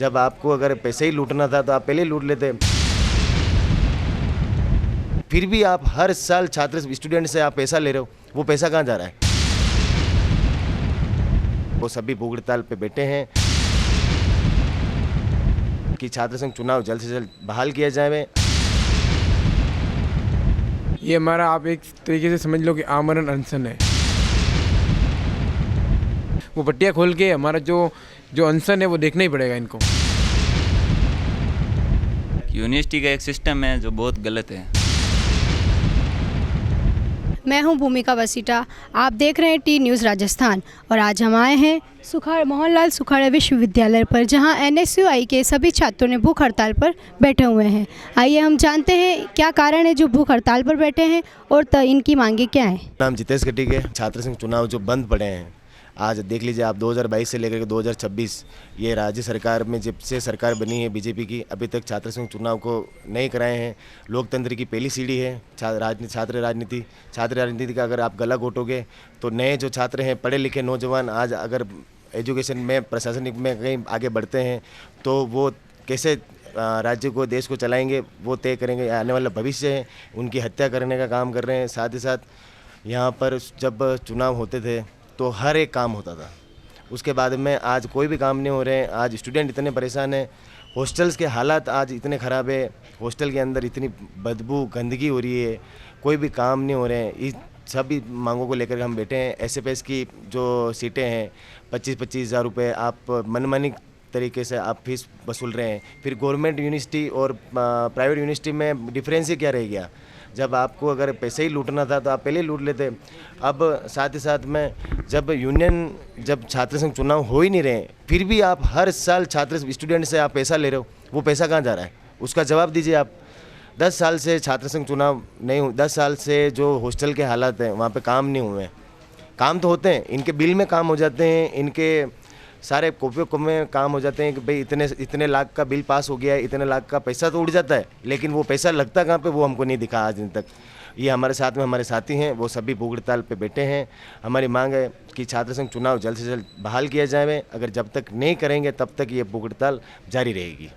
जब आपको अगर पैसे ही लूटना था तो आप पहले ही लूट लेते। फिर भी आप हर साल छात्र स्टूडेंट से आप पैसा ले रहे हो, वो पैसा कहाँ जा रहा है? वो सभी भूख हड़ताल पे बैठे हैं कि छात्र संघ चुनाव जल्द से जल्द बहाल किया जाए। ये हमारा आप एक तरीके से समझ लो कि आमरण अनशन है। वो पट्टियाँ खोल के हमारा जो अनशन है वो देखना ही पड़ेगा इनको। यूनिवर्सिटी का एक सिस्टम है जो बहुत गलत है। मैं हूं भूमिका वसीटा, आप देख रहे हैं टी न्यूज़ राजस्थान और आज हम आए हैं मोहनलाल सुखाड़ा विश्वविद्यालय पर, जहां NSUI के सभी छात्रों ने भूख हड़ताल पर बैठे हुए हैं। आइए हम जानते हैं क्या कारण है जो भूख हड़ताल पर बैठे हैं और इनकी मांगे क्या हैं। नाम जितेश कटी के। छात्र संघ चुनाव जो बंद पड़े हैं, आज देख लीजिए आप 2022 से लेकर के 2026 ये राज्य सरकार में जब से सरकार बनी है बीजेपी की, अभी तक छात्र संघ चुनाव को नहीं कराए हैं। लोकतंत्र की पहली सीढ़ी है छात्र राजनीति का अगर आप गला घोटोगे तो नए जो छात्र हैं, पढ़े लिखे नौजवान आज अगर एजुकेशन में प्रशासनिक में कहीं आगे बढ़ते हैं तो वो कैसे राज्य को देश को चलाएंगे वो तय करेंगे। आने वाला भविष्य है, उनकी हत्या करने का काम कर रहे हैं। साथ ही साथ यहाँ पर जब चुनाव होते थे तो हर एक काम होता था, उसके बाद में आज कोई भी काम नहीं हो रहे हैं। आज स्टूडेंट इतने परेशान हैं, हॉस्टल्स के हालात आज इतने ख़राब है, हॉस्टल के अंदर इतनी बदबू गंदगी हो रही है, कोई भी काम नहीं हो रहे हैं। इस सभी मांगों को लेकर हम बैठे हैं। SFS की जो सीटें हैं 25-25 हज़ार रुपये आप मनमानी तरीके से आप फीस वसूल रहे हैं। फिर गवर्नमेंट यूनिवर्सिटी और प्राइवेट यूनिवर्सिटी में डिफरेंस ही क्या रह गया? जब आपको अगर पैसे ही लूटना था तो आप पहले ही लूट लेते। अब साथ ही साथ में जब छात्र संघ चुनाव हो ही नहीं रहे, फिर भी आप हर साल छात्र स्टूडेंट से आप पैसा ले रहे हो, वो पैसा कहाँ जा रहा है? उसका जवाब दीजिए आप। 10 साल से छात्र संघ चुनाव नहीं हुए, 10 साल से जो हॉस्टल के हालात हैं वहाँ पे काम नहीं हुए हैं। काम तो होते हैं, इनके बिल में काम हो जाते हैं, इनके सारे कॉपियों में काम हो जाते हैं कि भाई इतने लाख का बिल पास हो गया है, इतने लाख का पैसा तो उड़ जाता है, लेकिन वो पैसा लगता कहाँ पे वो हमको नहीं दिखा आज दिन तक। ये हमारे साथ में हमारे साथी हैं, वो सभी भूख हड़ताल पे बैठे हैं। हमारी मांग है कि छात्र संघ चुनाव जल्द से जल्द बहाल किया जाए। अगर जब तक नहीं करेंगे तब तक ये भूख हड़ताल जारी रहेगी।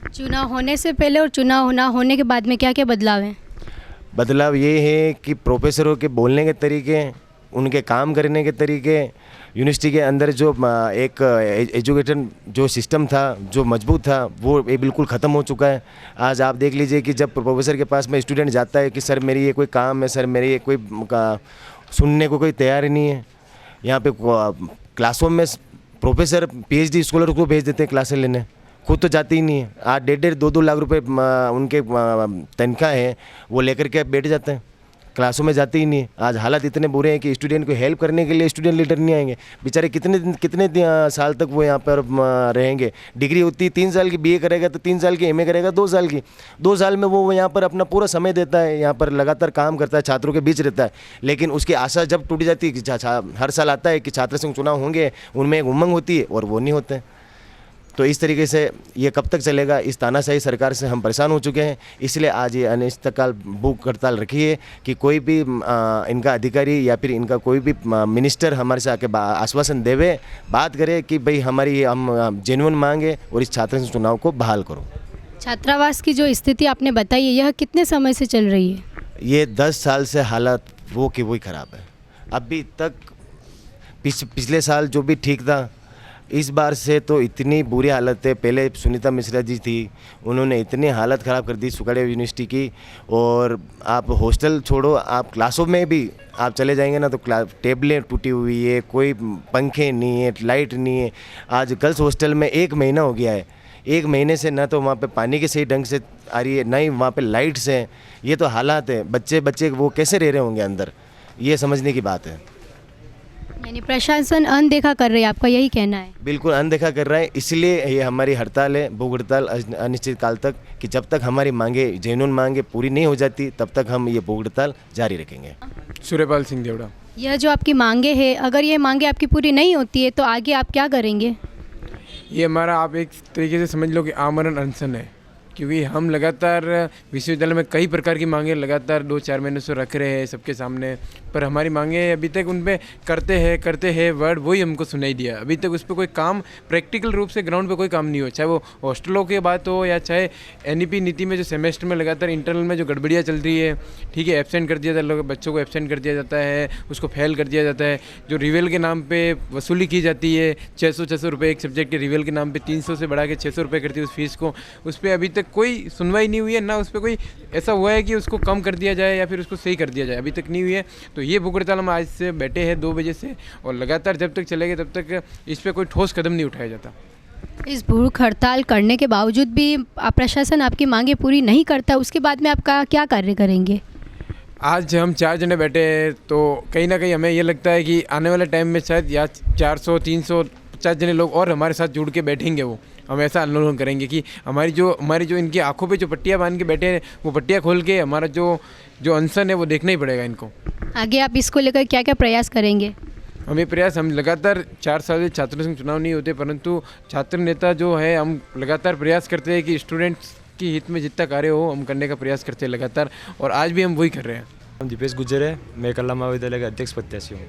चुनाव होने से पहले और चुनाव ना होने के बाद में क्या क्या बदलाव हैं? बदलाव ये है कि प्रोफेसरों के बोलने के तरीके, उनके काम करने के तरीके, यूनिवर्सिटी के अंदर जो एक एजुकेशन जो सिस्टम था जो मजबूत था वो ये बिल्कुल ख़त्म हो चुका है। आज आप देख लीजिए कि जब प्रोफेसर के पास में स्टूडेंट जाता है कि सर मेरी ये कोई काम है, सर मेरी ये कोई सुनने को कोई तैयार ही नहीं है। यहाँ पे क्लासों में प्रोफेसर PhD स्कॉलर को भेज देते हैं क्लासें लेने, खुद तो जाती ही नहीं है। आज 1.5-2 लाख रुपए उनके तनख्वाह है, वो लेकर के बैठ जाते हैं, क्लासों में जाते ही नहीं है। आज हालात इतने बुरे हैं कि स्टूडेंट को हेल्प करने के लिए स्टूडेंट लीडर नहीं आएंगे। बेचारे कितने साल तक वो यहाँ पर रहेंगे? डिग्री होती है 3 साल की, BA करेगा तो 3 साल की, MA करेगा 2 साल की। 2 साल में वो यहाँ पर अपना पूरा समय देता है, यहाँ पर लगातार काम करता है, छात्रों के बीच रहता है। लेकिन उसकी आशा जब टूट जाती है कि हर साल आता है कि छात्र संघ चुनाव होंगे, उनमें एक उमंग होती है और वो नहीं होते। तो इस तरीके से ये कब तक चलेगा? इस तानाशाही सरकार से हम परेशान हो चुके हैं। इसलिए आज ये अनिश्चितकाल भूख हड़ताल रखी है कि कोई भी इनका अधिकारी या फिर इनका कोई भी मिनिस्टर हमारे से आके आश्वासन देवे, बात करे कि भाई हमारी हम जेन्युइन मांगे और इस छात्र संघ चुनाव को बहाल करो। छात्रावास की जो स्थिति आपने बताई है, यह कितने समय से चल रही है? ये 10 साल से हालात वो की वही ख़राब है। अभी तक पिछले साल जो भी ठीक था, इस बार से तो इतनी बुरी हालत है। पहले सुनीता मिश्रा जी थी, उन्होंने इतनी हालत ख़राब कर दी सुखाड़ा यूनिवर्सिटी की। और आप हॉस्टल छोड़ो, आप क्लासों में भी आप चले जाएंगे ना तो टेबलें टूटी हुई है, कोई पंखे नहीं है, लाइट नहीं है। आज गर्ल्स हॉस्टल में 1 महीना हो गया है, 1 महीने से ना तो वहाँ पे पानी की सही ढंग से आ रही है, ना ही वहाँ पे लाइट्स हैं। ये तो हालात है, बच्चे वो कैसे रह रहे होंगे अंदर, ये समझने की बात है। यानी प्रशासन अनदेखा कर रही है, आपका यही कहना है? बिल्कुल अनदेखा कर रहा है, इसलिए ये हमारी हड़ताल है, भूख हड़ताल अनिश्चित काल तक, कि जब तक हमारी मांगे जेन्युइन मांगे पूरी नहीं हो जाती तब तक हम ये भूख हड़ताल जारी रखेंगे। सूर्यपाल सिंह देवड़ा। यह जो आपकी मांगे हैं, अगर ये मांगे आपकी पूरी नहीं होती है तो आगे आप क्या करेंगे? ये हमारा आप एक तरीके से समझ लो कि आमरण अनशन है। क्योंकि हम लगातार विश्वविद्यालय में कई प्रकार की मांगे लगातार 2-4 महीने से रख रहे हैं सबके सामने, पर हमारी मांगे अभी तक उन पे करते हैं वर्ड वही हमको सुनाई दिया। अभी तक उस पर कोई काम प्रैक्टिकल रूप से ग्राउंड पे कोई काम नहीं हो, चाहे वो हॉस्टलों की बात हो या चाहे एनईपी नीति में जो सेमेस्टर में लगातार इंटरनल में जो गड़बड़ियाँ चल रही है, ठीक है, एब्सेंट कर दिया जाता है, बच्चों को एब्सेंट कर दिया जाता है, उसको फेल कर दिया जाता है, जो रिवेल के नाम पे वसूली की जाती है 600 रुपये एक सब्जेक्ट के रिवेल के नाम पे 300 से बढ़ा के 600 रुपये करती है उस फीस को। उस पर अभी तक कोई सुनवाई नहीं हुई है, ना उस पर कोई ऐसा हुआ है कि उसको कम कर दिया जाए या फिर उसको सही कर दिया जाए, अभी तक नहीं हुई है। तो ये भूख हड़ताल हम आज से बैठे हैं 2 बजे से, और लगातार जब तक चलेगा तब तक इस पर कोई ठोस कदम नहीं उठाया जाता। इस भूख हड़ताल करने के बावजूद भी प्रशासन आपकी मांगे पूरी नहीं करता, उसके बाद में आपका क्या कार्य करेंगे? आज हम 4 जने बैठे हैं, तो कहीं ना कहीं हमें ये लगता है कि आने वाले टाइम में शायद या 400, 300, 50 जने लोग और हमारे साथ जुड़ के बैठेंगे। वो हम ऐसा आंदोलन करेंगे कि हमारी जो इनकी आंखों पे जो पट्टियाँ बांध के बैठे हैं वो पट्टियाँ खोल के हमारा जो अनशन है वो देखना ही पड़ेगा इनको। आगे आप इसको लेकर क्या क्या प्रयास करेंगे? हम लगातार 4 साल से छात्र संघ चुनाव नहीं होते, परंतु छात्र नेता जो है हम लगातार प्रयास करते हैं कि स्टूडेंट्स की हित में जितना कार्य हो हम करने का प्रयास करते हैं लगातार, और आज भी हम वही कर रहे हैं। हम दीपेश गुज्जर है, मैं कला महाविद्यालय का अध्यक्ष प्रत्याशी हूँ।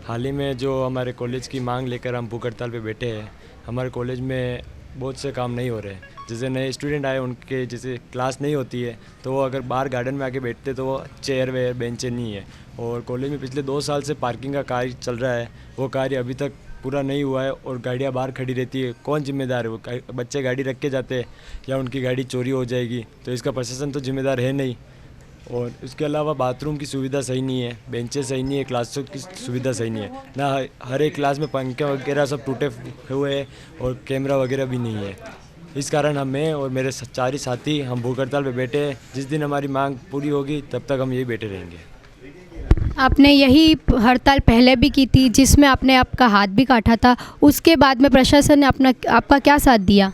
हाल ही में जो हमारे कॉलेज की मांग लेकर हम भूख हड़ताल पे बैठे हैं, हमारे कॉलेज में बहुत से काम नहीं हो रहे। जैसे नए स्टूडेंट आए उनके जैसे क्लास नहीं होती है तो वो अगर बाहर गार्डन में आके बैठते तो वो चेयर वेयर बेंचें नहीं है, और कॉलेज में पिछले 2 साल से पार्किंग का कार्य चल रहा है, वो कार्य अभी तक पूरा नहीं हुआ है और गाड़ियाँ बाहर खड़ी रहती है। कौन जिम्मेदार है? वो बच्चे गाड़ी रख के जाते हैं या उनकी गाड़ी चोरी हो जाएगी, तो इसका प्रशासन तो जिम्मेदार है नहीं। और उसके अलावा बाथरूम की सुविधा सही नहीं है, बेंचेस सही नहीं है, क्लासों की सुविधा सही नहीं है, ना हर एक क्लास में पंखे वगैरह सब टूटे हुए हैं और कैमरा वगैरह भी नहीं है। इस कारण हमें और मेरे 4 साथी हम भूख हड़ताल पे बैठे हैं। जिस दिन हमारी मांग पूरी होगी तब तक हम यही बैठे रहेंगे। आपने यही हड़ताल पहले भी की थी जिसमें आपने आपका हाथ भी काटा था, उसके बाद में प्रशासन ने आपका क्या साथ दिया?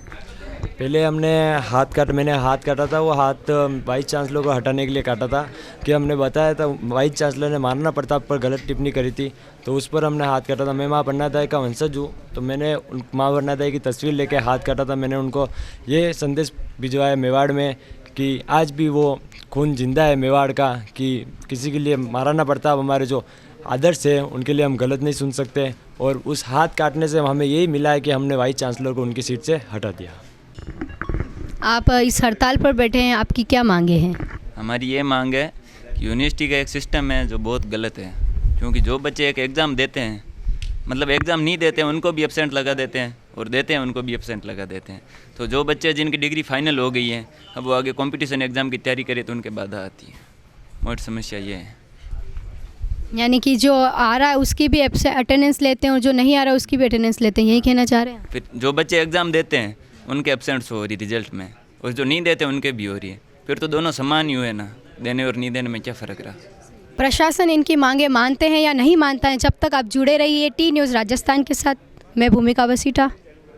पहले मैंने हाथ काटा था, वो हाथ वाइस चांसलर को हटाने के लिए काटा था कि हमने बताया था वाइस चांसलर ने मानना प्रताप पर गलत टिप्पणी करी थी, तो उस पर हमने हाथ काटा था। मैं माँ पन्नादाई का वंशज हूँ, तो मैंने माँ पन्नादाई की तस्वीर लेके हाथ काटा था। मैंने उनको ये संदेश भिजवाया मेवाड़ में कि आज भी वो खून जिंदा है मेवाड़ का, कि किसी के लिए मारा ना पड़ता। अब हमारे जो आदर्श है उनके लिए हम गलत नहीं सुन सकते, और उस हाथ काटने से हमें यही मिला है कि हमने वाइस चांसलर को उनकी सीट से हटा दिया। आप इस हड़ताल पर बैठे हैं, आपकी क्या मांगे हैं? हमारी ये मांग है कि यूनिवर्सिटी का एक सिस्टम है जो बहुत गलत है, क्योंकि जो बच्चे एक एग्ज़ाम देते हैं, मतलब एग्ज़ाम नहीं देते हैं उनको भी एब्सेंट लगा देते हैं, और देते हैं उनको भी एब्सेंट लगा देते हैं। तो जो बच्चे जिनकी डिग्री फाइनल हो गई है, अब वो आगे कंपटीशन एग्ज़ाम की तैयारी करे तो उनके बाधा आती है। मोटी समस्या ये है। यानी कि जो आ रहा है उसकी भी अटेंडेंस लेते हैं और जो नहीं आ रहा है उसकी भी अटेंडेंस लेते हैं, यही कहना चाह रहे हैं? फिर जो बच्चे एग्ज़ाम देते हैं उनके एब्सेंट्स हो रही रिजल्ट में, और जो नहीं देते उनके भी हो रही है। फिर तो दोनों समान ही हुए ना, देने और नहीं देने में क्या फ़र्क रहा? प्रशासन इनकी मांगे मानते हैं या नहीं मानता है? जब तक आप जुड़े रहिए टी न्यूज़ राजस्थान के साथ, मैं भूमिका वसीटा।